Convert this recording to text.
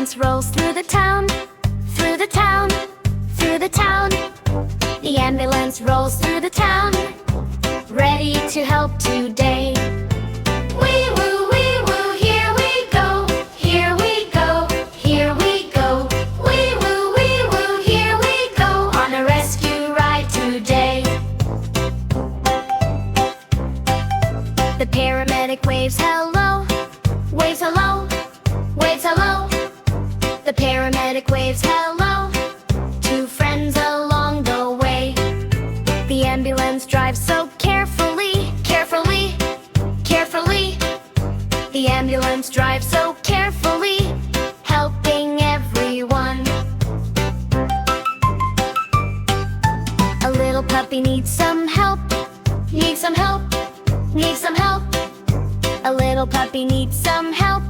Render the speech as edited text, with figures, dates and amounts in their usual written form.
ambulance rolls through the town, through the town, through the town. The ambulance rolls through the town, ready to help today. Wee woo, here we go, here we go, here we go. Wee woo, here we go, on a rescue ride today. The paramedic waves hello, waves hello, waves hello. The paramedic waves hello to friends along the way. The ambulance drives so carefully, carefully, carefully. The ambulance drives so carefully, helping everyone. A little puppy needs some help, needs some help, needs some help. A little puppy needs some help.